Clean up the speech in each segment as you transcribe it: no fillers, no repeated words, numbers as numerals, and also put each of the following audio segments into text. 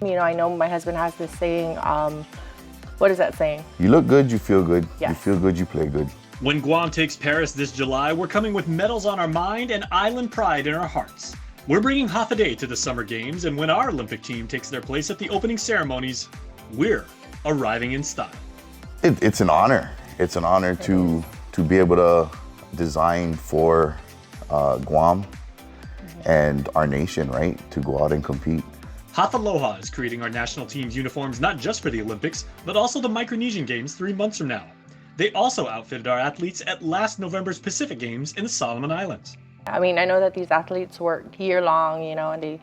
You know, I know my husband has this saying, what is that saying? You look good, you feel good. Yes. You feel good, you play good. When Guam takes Paris this July, we're coming with medals on our mind and island pride in our hearts. We're bringing Hafa Adai to the Summer Games, and when our Olympic team takes their place at the opening ceremonies, we're arriving in style. It's an honor. It's an honor to be able to design for Guam and our nation, right? To go out and compete. Hafaloha is creating our national team's uniforms not just for the Olympics, but also the Micronesian Games 3 months from now. They also outfitted our athletes at last November's Pacific Games in the Solomon Islands. I mean, I know that these athletes work year long, you know, and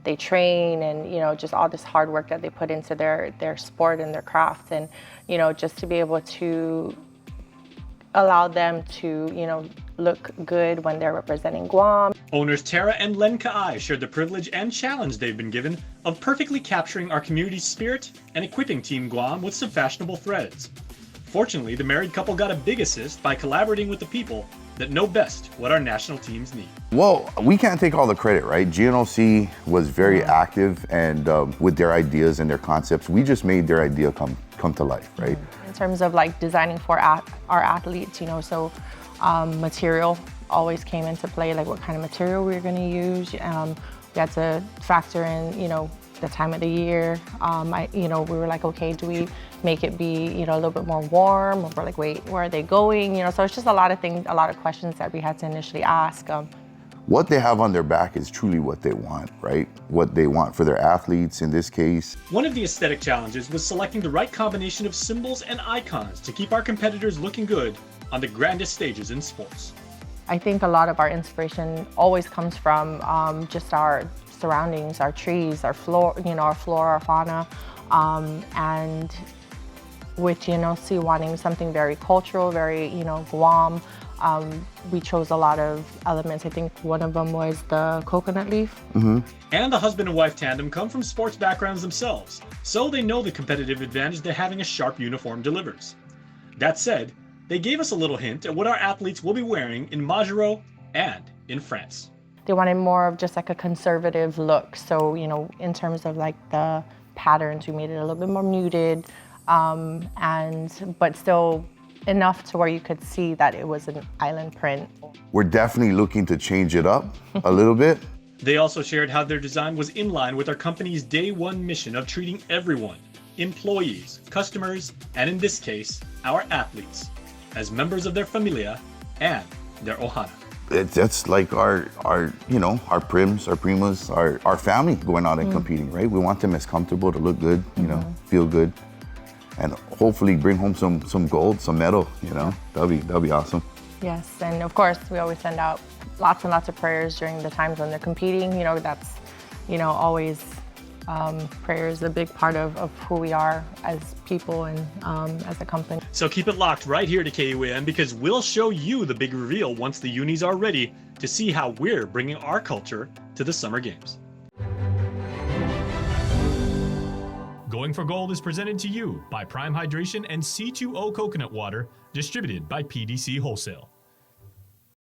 they train and, you know, just all this hard work that they put into their sport and their craft. And, you know, just to be able to allow them to, you know, look good when they're representing Guam. Owners Tara and Len Ka'ai shared the privilege and challenge they've been given of perfectly capturing our community's spirit and equipping Team Guam with some fashionable threads. Fortunately, the married couple got a big assist by collaborating with the people that know best what our national teams need. Well, we can't take all the credit, right? GNOC was very active and with their ideas and their concepts. We just made their idea come to life, right? In terms of like designing for our athletes, you know, so material always came into play, like what kind of material we were going to use. We had to factor in, you know, the time of the year. You know, we were like, okay, do we make it be, you know, a little bit more warm? Or we're like, wait, where are they going? You know, so it's just a lot of things, a lot of questions that we had to initially ask. What they have on their back is truly what they want, right? What they want for their athletes in this case. One of the aesthetic challenges was selecting the right combination of symbols and icons to keep our competitors looking good on the grandest stages in sports. I think a lot of our inspiration always comes from just our surroundings, our trees, our flora, you know, our fauna, and with GNOC wanting something very cultural, very, you know, Guam, we chose a lot of elements. I think one of them was the coconut leaf. And the husband and wife tandem come from sports backgrounds themselves, so they know the competitive advantage that having a sharp uniform delivers. That said, they gave us a little hint at what our athletes will be wearing in Majuro and in France. They wanted more of just like a conservative look. So, you know, in terms of like the patterns, we made it a little bit more muted, but still enough to where you could see that it was an island print. We're definitely looking to change it up a little bit. They also shared how their design was in line with our company's day one mission of treating everyone, employees, customers, and in this case, our athletes, as members of their familia and their ohana. That's like our you know, our prims, our primas, our family going out and competing, right? We want them as comfortable to look good, you know, feel good, and hopefully bring home some gold, some medal, you know. That'll be awesome. Yes, and of course, we always send out lots and lots of prayers during the times when they're competing. You know, that's, you know, always prayer is a big part of who we are as people and as a company. So keep it locked right here to KUAM because we'll show you the big reveal once the unis are ready to see how we're bringing our culture to the Summer Games. Going for Gold is presented to you by Prime Hydration and C2O Coconut Water, distributed by PDC Wholesale.